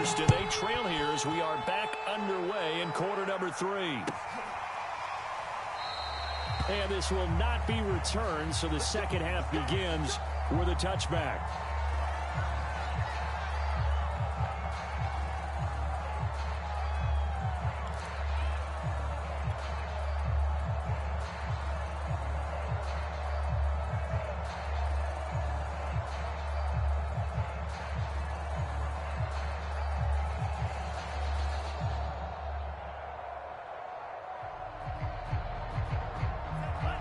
first, and they trail here as we are back underway in quarter number 3. And this will not be returned, so the second half begins with a touchback.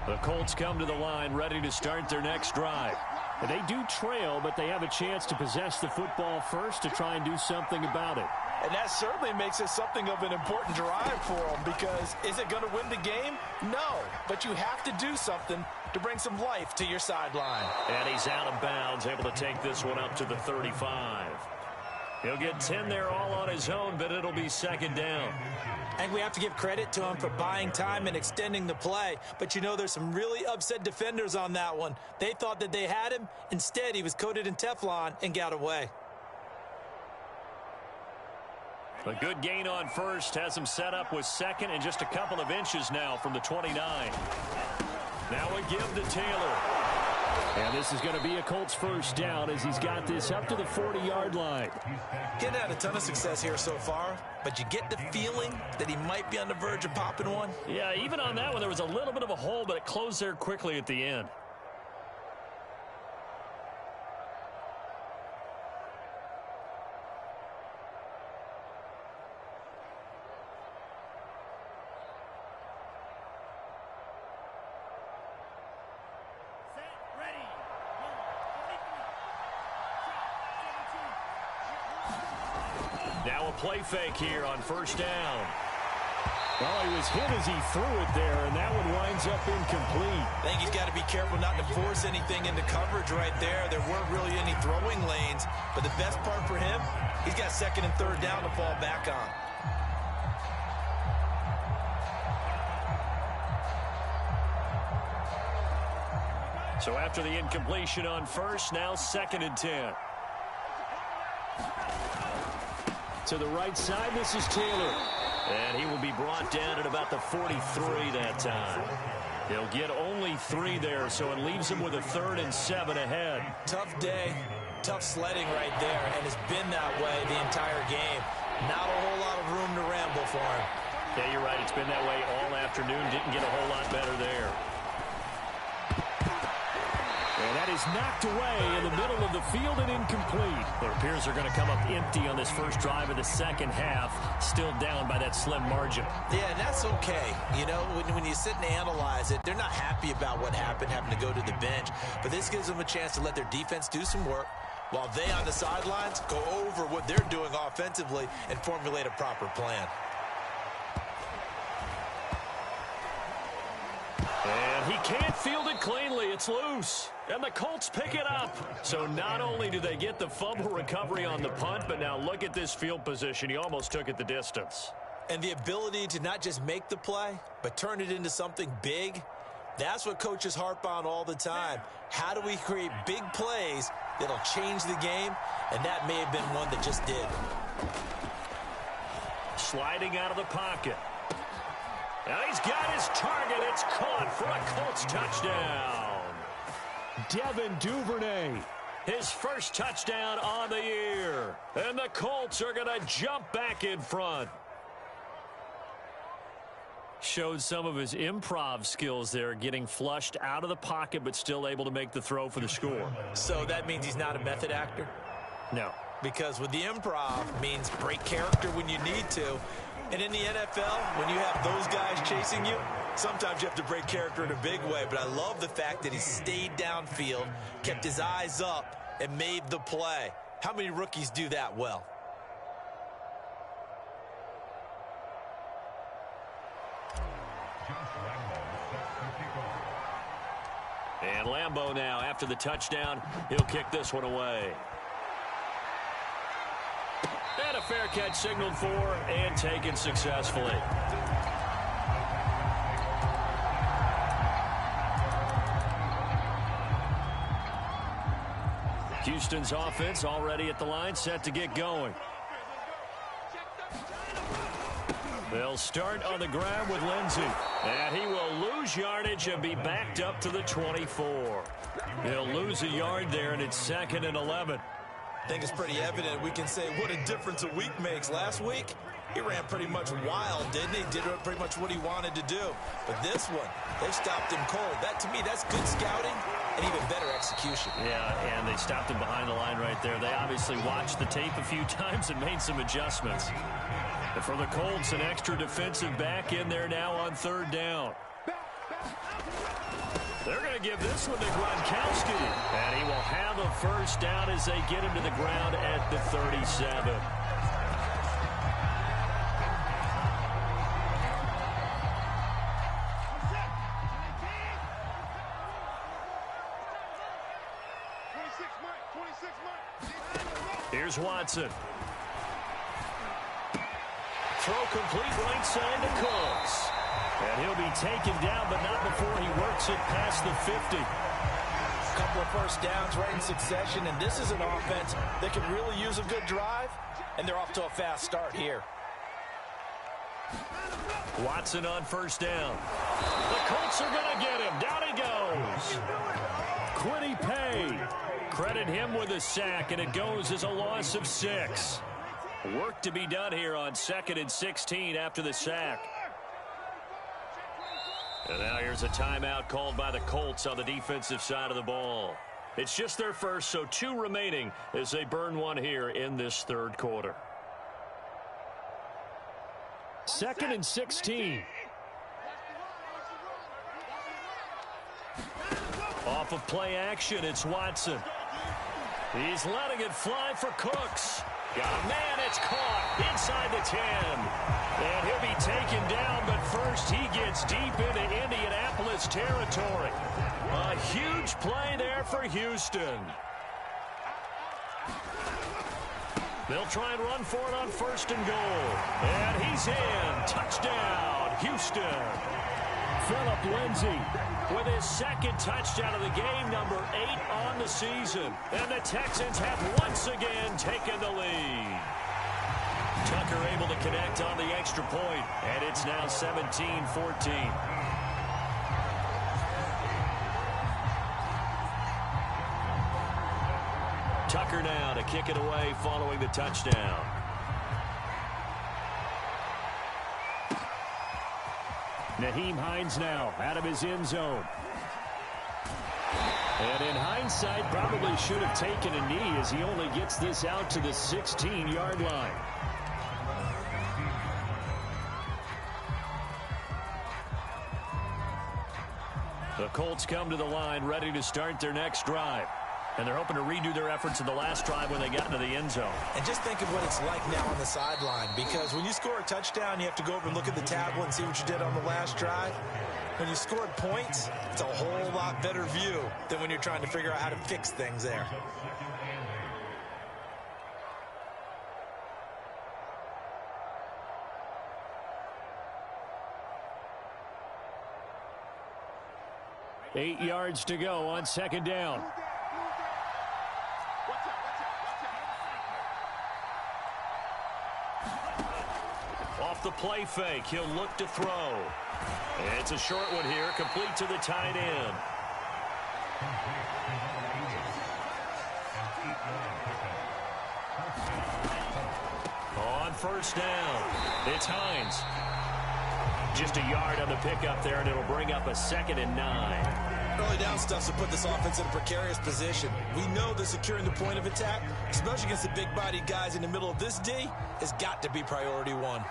The Colts come to the line ready to start their next drive. And they do trail, but they have a chance to possess the football first to try and do something about it. And that certainly makes it something of an important drive for them, because is it going to win the game? No, but you have to do something to bring some life to your sideline. And he's out of bounds, able to take this one up to the 35. He'll get 10 there all on his own, but it'll be second down. And we have to give credit to him for buying time and extending the play. But, you know, there's some really upset defenders on that one. They thought that they had him. Instead, he was coated in Teflon and got away. A good gain on first has him set up with second and just a couple of inches now from the 29. Now a give to Taylor. And this is going to be a Colts first down as he's got this up to the 40-yard line. Getting had a ton of success here so far, but you get the feeling that he might be on the verge of popping one. Yeah, even on that one, there was a little bit of a hole, but it closed there quickly at the end. Now a play fake here on first down. Well, he was hit as he threw it there, and that one winds up incomplete. I think he's got to be careful not to force anything into coverage right there. There weren't really any throwing lanes, but the best part for him, he's got second and third down to fall back on. So after the incompletion on first, now second and 10. To the right side, this is Taylor. And he will be brought down at about the 43 that time. He'll get only 3 there, so it leaves him with a 3rd and 7 ahead. Tough day, tough sledding right there, and it's been that way the entire game. Not a whole lot of room to ramble for him. Yeah, you're right. It's been that way all afternoon. Didn't get a whole lot better there. And that is knocked away in the middle of the field and incomplete. It appears they're going to come up empty on this first drive of the second half, still down by that slim margin. Yeah, and that's okay. You know, when you sit and analyze it, they're not happy about what happened, having to go to the bench. But this gives them a chance to let their defense do some work while they on the sidelines go over what they're doing offensively and formulate a proper plan. And he can't field it cleanly. It's loose. And the Colts pick it up. So not only do they get the fumble recovery on the punt, but now look at this field position. He almost took it the distance. And the ability to not just make the play, but turn it into something big, that's what coaches harp on all the time. How do we create big plays that'll change the game? And that may have been one that just did. Sliding out of the pocket. Now he's got his target. It's caught for a Colts touchdown. Devin Duvernay, his first touchdown on the year. And the Colts are going to jump back in front. Showed some of his improv skills there, getting flushed out of the pocket, but still able to make the throw for the score. So that means he's not a method actor? No. Because with the improv means break character when you need to. And in the NFL, when you have those guys chasing you, sometimes you have to break character in a big way. But I love the fact that he stayed downfield, kept his eyes up, and made the play. How many rookies do that well? And Lambeau now, after the touchdown, he'll kick this one away. And a fair catch signaled for and taken successfully. Houston's offense already at the line, set to get going. They'll start on the ground with Lindsey. And he will lose yardage and be backed up to the 24. He'll lose a yard there, and it's 2nd and 11. I think it's pretty evident. We can say what a difference a week makes. Last week, he ran pretty much wild, didn't he? Did pretty much what he wanted to do. But this one, they stopped him cold. That, to me, that's good scouting and even better execution. Yeah, and they stopped him behind the line right there. They obviously watched the tape a few times and made some adjustments. And for the Colts, an extra defensive back in there now on 3rd down. They're going to give this one to Gronkowski. And he will have a first down as they get him to the ground at the 37. Here's Watson. Throw complete right side to Cooks. And he'll be taken down, but not before he works it past the 50. A couple of first downs right in succession, and this is an offense that can really use a good drive, and they're off to a fast start here. Watson on first down. The Colts are going to get him. Down he goes. Quiddy Pay. Credit him with a sack, and it goes as a loss of 6. Work to be done here on 2nd and 16 after the sack. And now here's a timeout called by the Colts on the defensive side of the ball. It's just their first, so 2 remaining as they burn one here in this 3rd quarter. 2nd and 16. Off of play action, it's Watson. He's letting it fly for Cooks. Got a man, it's caught inside the 10. And he'll be taken down, but first he gets deep into Indianapolis territory. A huge play there for Houston. They'll try and run for it on 1st and goal. And he's in. Touchdown, Houston. Phillip Lindsay with his 2nd touchdown of the game, number 8 on the season. And the Texans have once again taken the lead. Tucker able to connect on the extra point, and it's now 17-14. Tucker now to kick it away following the touchdown. Nyheim Hines now out of his end zone. And in hindsight, probably should have taken a knee as he only gets this out to the 16-yard line. The Colts come to the line ready to start their next drive. And they're hoping to redo their efforts in the last drive when they got into the end zone. And just think of what it's like now on the sideline, because when you score a touchdown, you have to go over and look at the tablet and see what you did on the last drive. When you scored points, it's a whole lot better view than when you're trying to figure out how to fix things there. Eight yards to go on 2nd down. Off the play fake, he'll look to throw. It's a short one here, complete to the tight end. On 1st down, it's Hines. Just a yard on the pickup there, and it'll bring up a 2nd and 9. Early down stuff to put this offense in a precarious position. We know that securing the point of attack, especially against the big-bodied guys in the middle of this D, has got to be priority 1.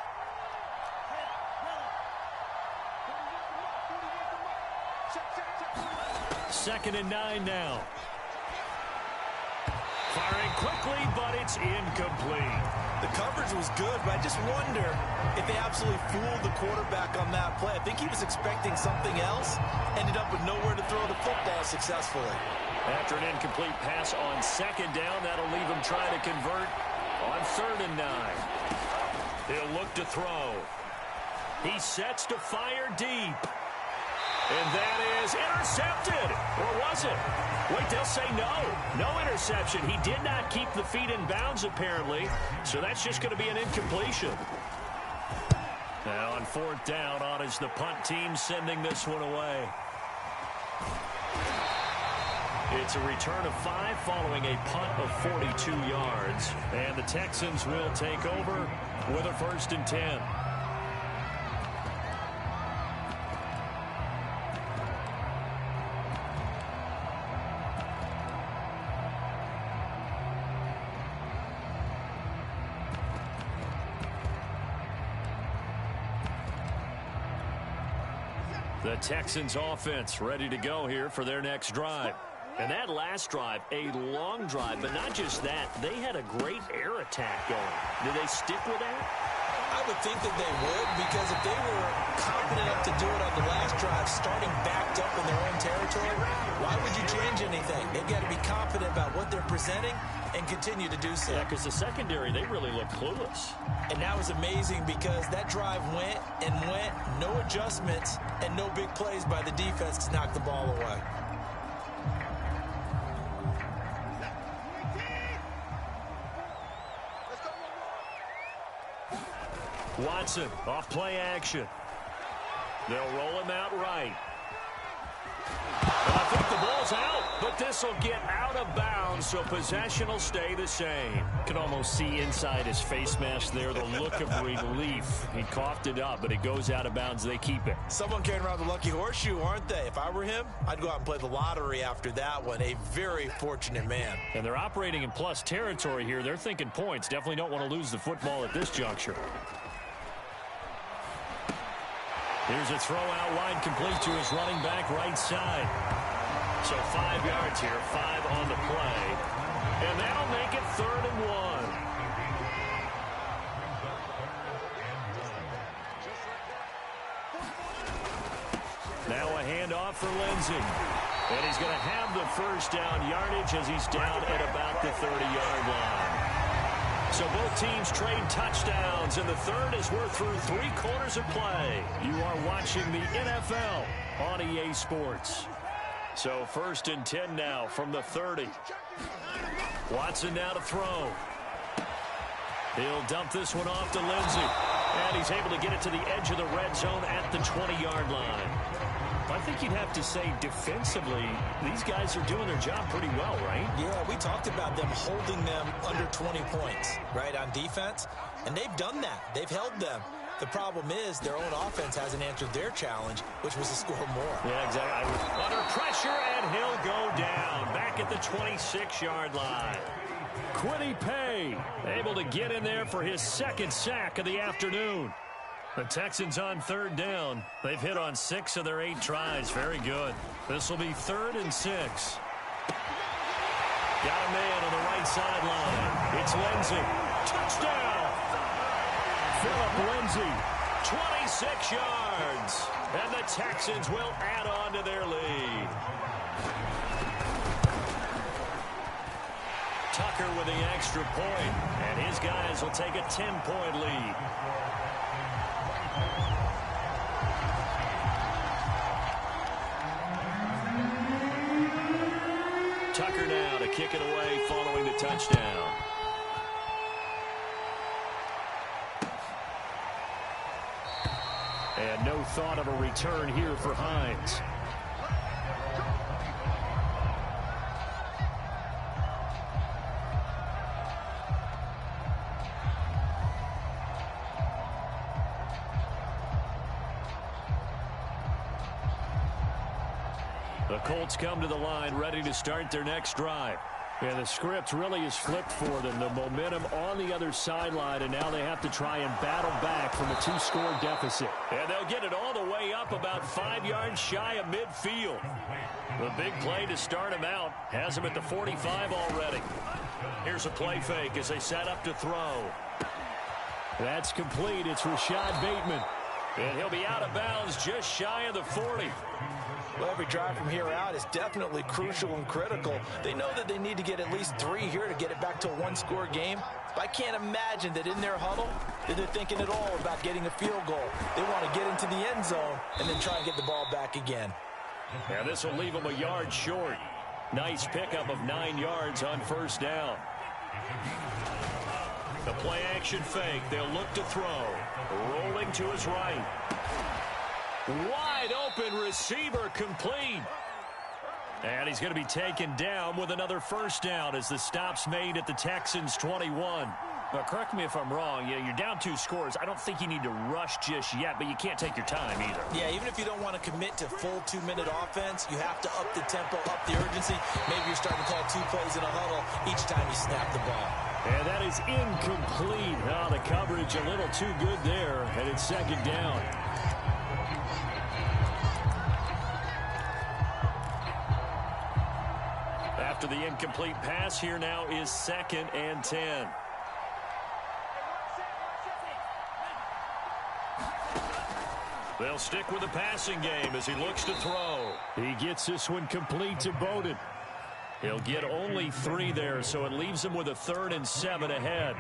Second and 9 now. Firing quickly, but it's incomplete. The coverage was good, but I just wonder if they absolutely fooled the quarterback on that play. I think he was expecting something else, ended up with nowhere to throw the football successfully. After an incomplete pass on 2nd down, that'll leave him trying to convert on 3rd and 9. He'll look to throw. He sets to fire deep. And that is intercepted. Or was it? Wait, they'll say no. No interception. He did not keep the feet in bounds, apparently. So that's just going to be an incompletion. Now on fourth down, on is the punt team sending this one away. It's a return of 5 following a punt of 42 yards. And the Texans will take over with a 1st and 10. The Texans offense ready to go here for their next drive. And that last drive, a long drive, but not just that. They had a great air attack going. Did they stick with that? I would think that they would, because if they were confident enough to do it on the last drive, starting backed up in their own territory, why would you change anything? They've got to be confident about what they're presenting and continue to do so. Yeah, because the secondary, they really look clueless. And that was amazing because that drive went and went, no adjustments, and no big plays by the defense to knock the ball away. Watson, off play action. They'll roll him out right. And I think the ball's out, but this will get out of bounds, so possession will stay the same. Can almost see inside his face mask there the look of relief. He coughed it up, but it goes out of bounds. They keep it. Someone carrying around the lucky horseshoe, aren't they? If I were him, I'd go out and play the lottery after that one. A very fortunate man. And they're operating in plus territory here. They're thinking points. Definitely don't want to lose the football at this juncture. Here's a throw out wide, complete to his running back right side. So 5 yards here, 5 on the play. And that'll make it 3rd and 1. Now a handoff for Lindsey. And he's going to have the first down yardage as he's down at about the 30-yard line. So both teams trade touchdowns, and the third as we're through 3 quarters of play. You are watching the NFL on EA Sports. So 1st and 10 now from the 30. Watson now to throw. He'll dump this one off to Lindsey. And he's able to get it to the edge of the red zone at the 20-yard line. I think you'd have to say defensively, these guys are doing their job pretty well, right? Yeah, we talked about them holding them under 20 points, right, on defense. And they've done that. They've held them. The problem is their own offense hasn't answered their challenge, which was to score more. Yeah, exactly. Under pressure, and he'll go down. Back at the 26-yard line. Quiddy Pay able to get in there for his 2nd sack of the afternoon. The Texans on 3rd down. They've hit on 6 of their 8 tries. Very good. This will be 3rd and 6. Got a man on the right sideline. It's Lindsey. Touchdown! Phillip Lindsey, 26 yards. And the Texans will add on to their lead. Tucker with the extra point, and his guys will take a 10-point lead. Tucker now to kick it away following the touchdown. And no thought of a return here for Hines. The Colts come to the line ready to start their next drive. And the script really is flipped for them. The momentum on the other sideline, and now they have to try and battle back from a 2-score deficit. And they'll get it all the way up about 5 yards shy of midfield. The big play to start him out has him at the 45 already. Here's a play fake as they set up to throw. That's complete. It's Rashad Bateman. And he'll be out of bounds just shy of the 40. Well, every drive from here out is definitely crucial and critical. They know that they need to get at least 3 here to get it back to a 1-score game. But I can't imagine that in their huddle that they're thinking at all about getting a field goal. They want to get into the end zone and then try and get the ball back again. Yeah, this will leave them a yard short. Nice pickup of 9 yards on 1st down. The play-action fake. They'll look to throw. Rolling to his right. Wide open receiver complete. And he's going to be taken down with another first down as the stop's made at the Texans' 21. But correct me if I'm wrong. Yeah, you're down 2 scores. I don't think you need to rush just yet, but you can't take your time either. Yeah, even if you don't want to commit to full 2-minute offense, you have to up the tempo, up the urgency. Maybe you're starting to call 2 plays in a huddle each time you snap the ball. And that is incomplete. Oh, the coverage a little too good there, and it's second down. After the incomplete pass, here now is 2nd and 10. They'll stick with the passing game as he looks to throw. He gets this one complete to Bowden. He'll get only 3 there, so it leaves him with a 3rd and 7 ahead.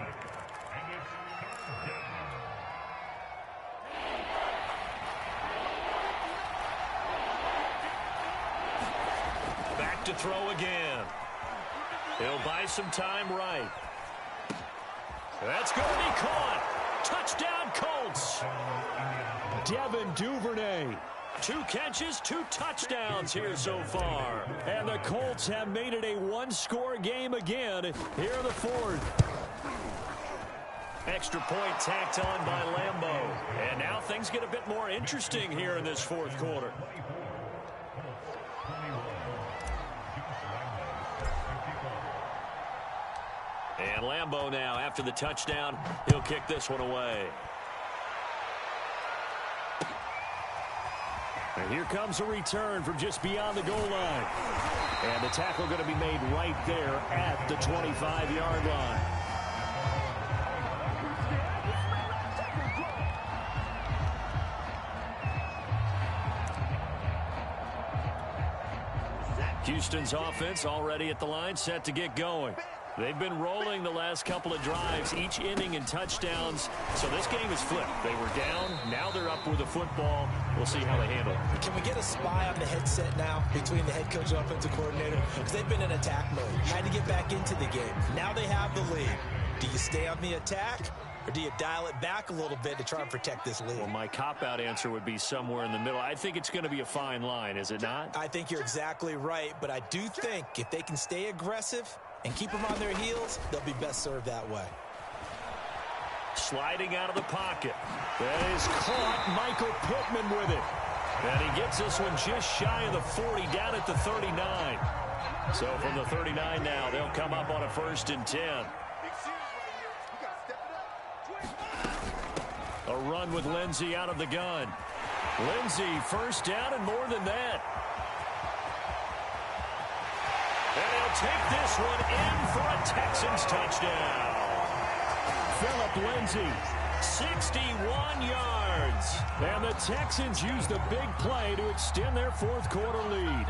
Back to throw again. He'll buy some time right. That's going to be caught. Touchdown, Colts. Devin Duvernay. 2 catches, 2 touchdowns here so far. And the Colts have made it a 1-score game again here in the 4th. Extra point tacked on by Lambeau. And now things get a bit more interesting here in this 4th quarter. And Lambeau now, after the touchdown, he'll kick this one away. And here comes a return from just beyond the goal line. And the tackle going to be made right there at the 25-yard line. Houston's offense already at the line, set to get going. They've been rolling the last couple of drives, each inning in touchdowns. So this game is flipped. They were down. Now they're up with the football. We'll see how they handle it. Can we get a spy on the headset now between the head coach and offensive coordinator? Because they've been in attack mode. Had to get back into the game. Now they have the lead. Do you stay on the attack, or do you dial it back a little bit to try and protect this lead? Well, my cop-out answer would be somewhere in the middle. I think it's going to be a fine line, is it not? I think you're exactly right, but I do think if they can stay aggressive and keep them on their heels, they'll be best served that way. Sliding out of the pocket. That is caught. Michael Pittman with it. And he gets this one just shy of the 40, down at the 39. So from the 39 now, they'll come up on a 1st and 10. A run with Lindsey out of the gun. Lindsey, 1st down and more than that. And he'll take this one in for a Texans touchdown. Phillip Lindsey, 61 yards. And the Texans use the big play to extend their 4th quarter lead.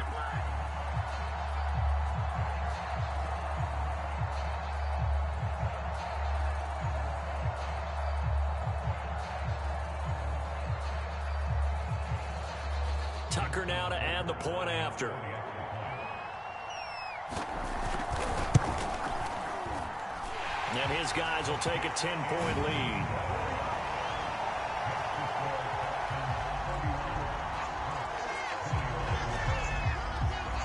Tucker now to add the point after. And his guys will take a 10-point lead.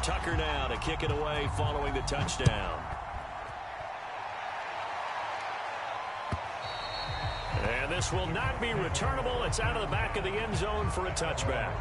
Tucker now to kick it away following the touchdown. And this will not be returnable. It's out of the back of the end zone for a touchback.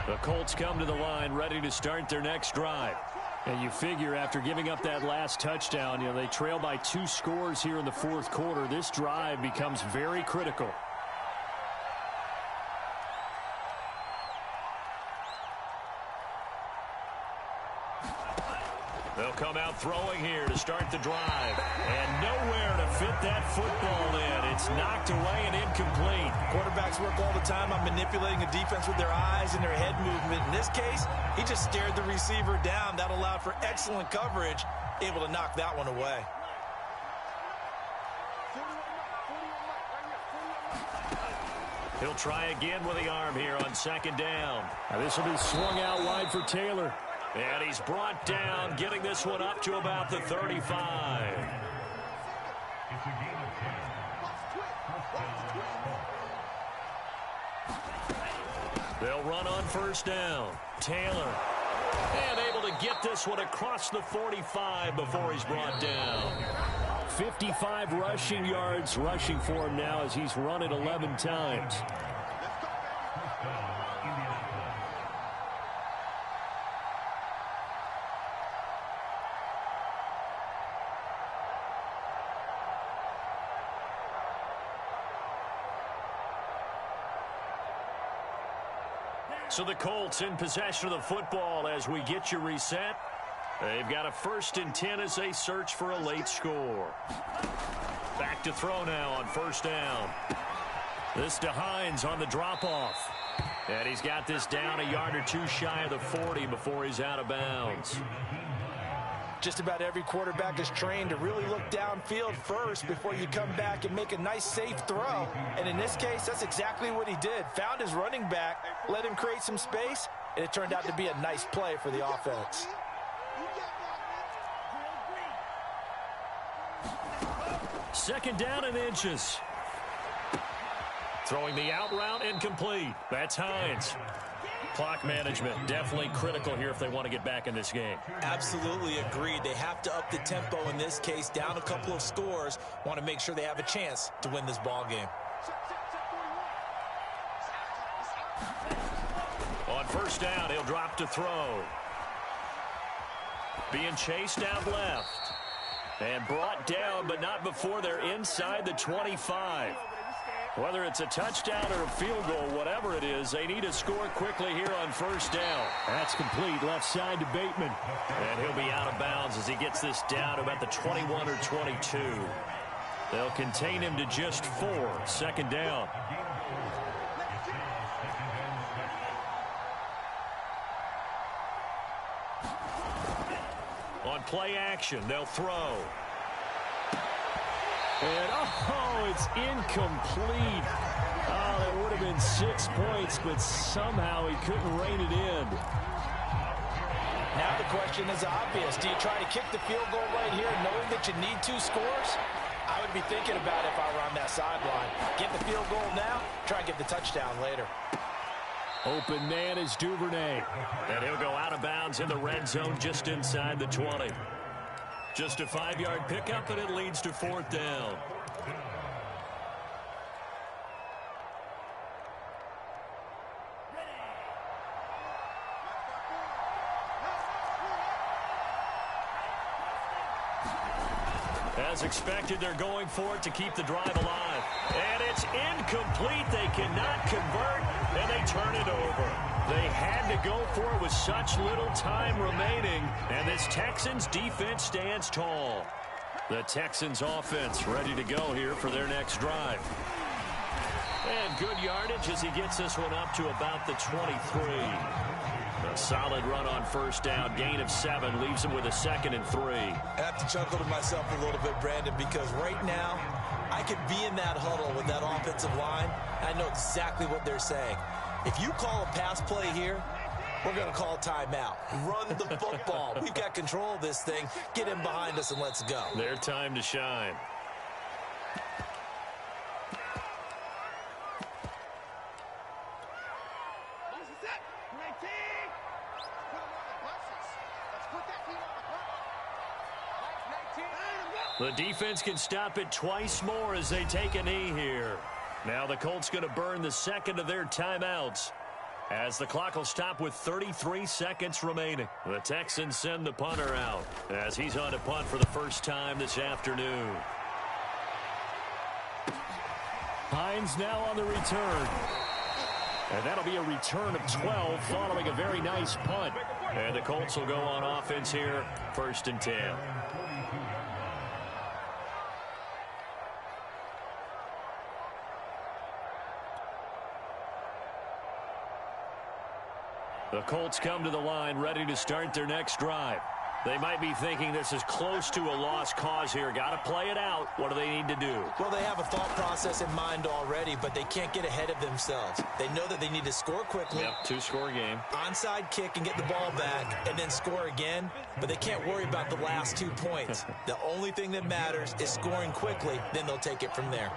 The Colts come to the line ready to start their next drive. And you figure after giving up that last touchdown, they trail by 2 scores here in the 4th quarter. This drive becomes very critical. They'll come out throwing here to start the drive. And nowhere to fit that football in. It's knocked away and incomplete. Quarterbacks work all the time on manipulating a defense with their eyes and their head movement. In this case, he just stared the receiver down. That allowed for excellent coverage, able to knock that one away. He'll try again with the arm here on second down. Now this will be swung out wide for Taylor. And he's brought down, getting this one up to about the 35. They'll run on first down. Taylor. And able to get this one across the 45 before he's brought down. 55 rushing yards rushing for him now as he's run it 11 times. So the Colts in possession of the football as we get you reset. They've got a 1st and 10 as they search for a late score. Back to throw now on first down. This to Hines on the drop-off. And he's got this down a yard or two shy of the 40 before he's out of bounds. Just about every quarterback is trained to really look downfield first before you come back and make a nice, safe throw. And in this case, that's exactly what he did. Found his running back, let him create some space, and it turned out to be a nice play for the offense. Second down and inches. Throwing the out route incomplete. That's Hines. Clock management definitely critical here if they want to get back in this game. Absolutely agreed. They have to up the tempo in this case, down a couple of scores. Want to make sure they have a chance to win this ball game. On first down, he'll drop to throw. Being chased out left. And brought down, but not before they're inside the 25. Whether it's a touchdown or a field goal, whatever it is, they need to score quickly here on first down. That's complete left side to Bateman. And he'll be out of bounds as he gets this down to about the 21 or 22. They'll contain him to just 4. Second down. On play action, they'll throw. And, it's incomplete. Oh, that would have been 6 points, but somehow he couldn't rein it in. Now the question is obvious. Do you try to kick the field goal right here knowing that you need 2 scores? I would be thinking about it if I were on that sideline. Get the field goal now, try and get the touchdown later. Open man is Duvernay. And he'll go out of bounds in the red zone just inside the 20. Just a 5-yard pickup, and it leads to 4th down. As expected, they're going for it to keep the drive alive. And it's incomplete. They cannot convert, and they turn it over. They had to go for it with such little time remaining, and this Texans defense stands tall. The Texans offense ready to go here for their next drive. And good yardage as he gets this one up to about the 23. A solid run on first down, gain of 7, leaves him with a 2nd and 3. I have to chuckle to myself a little bit, Brandon, because right now I could be in that huddle with that offensive line. I know exactly what they're saying. If you call a pass play here, we're going to call timeout. Run the football. We've got control of this thing. Get in behind us and let's go. Their time to shine. The defense can stop it twice more as they take a knee here. Now the Colts going to burn the 2nd of their timeouts as the clock will stop with 33 seconds remaining. The Texans send the punter out as he's on to punt for the first time this afternoon. Hines now on the return. And that'll be a return of 12 following a very nice punt. And the Colts will go on offense here, 1st and 10. The Colts come to the line ready to start their next drive. They might be thinking this is close to a lost cause here. Got to play it out. What do they need to do? Well, they have a thought process in mind already, but they can't get ahead of themselves. They know that they need to score quickly. Yep, 2-score game. Onside kick and get the ball back and then score again, but they can't worry about the last 2 points. The only thing that matters is scoring quickly, then they'll take it from there.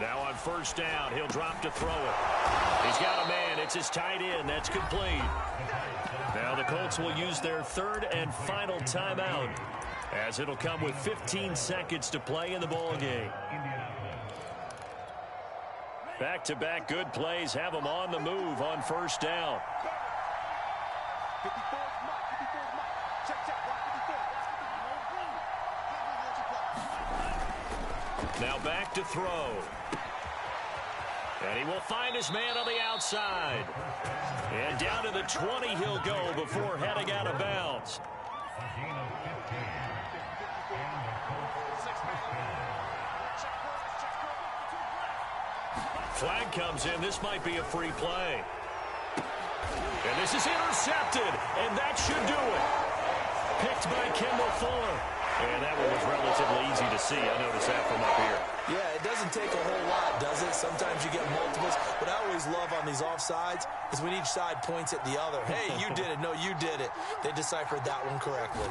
Now on 1st down, he'll drop to throw it. He's got a man. It's his tight end. That's complete. Now the Colts will use their 3rd and final timeout, as it'll come with 15 seconds to play in the ball game. Back-to-back good plays have them on the move on 1st down. Now back to throw. And he will find his man on the outside. And down to the 20 he'll go before heading out of bounds. Flag comes in. This might be a free play. And this is intercepted. And that should do it. Picked by Kendall Fuller. And that one was relatively easy to see. I noticed that from up here. Yeah, it doesn't take a whole lot, does it? Sometimes you get multiples. What I always love on these offsides is when each side points at the other. Hey, you did it. No, you did it. They deciphered that one correctly.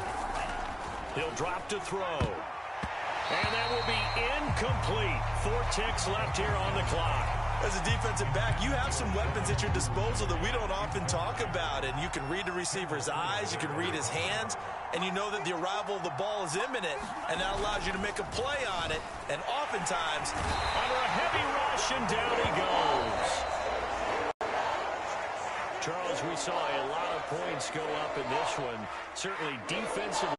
He'll drop to throw. And that will be incomplete. 4 ticks left here on the clock. As a defensive back, you have some weapons at your disposal that we don't often talk about. And you can read the receiver's eyes, you can read his hands, and you know that the arrival of the ball is imminent, and that allows you to make a play on it. And oftentimes, under a heavy rush, and down he goes. Charles, we saw a lot of points go up in this one. Certainly defensively.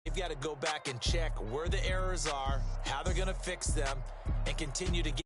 They've got to go back and check where the errors are, how they're going to fix them, and continue to get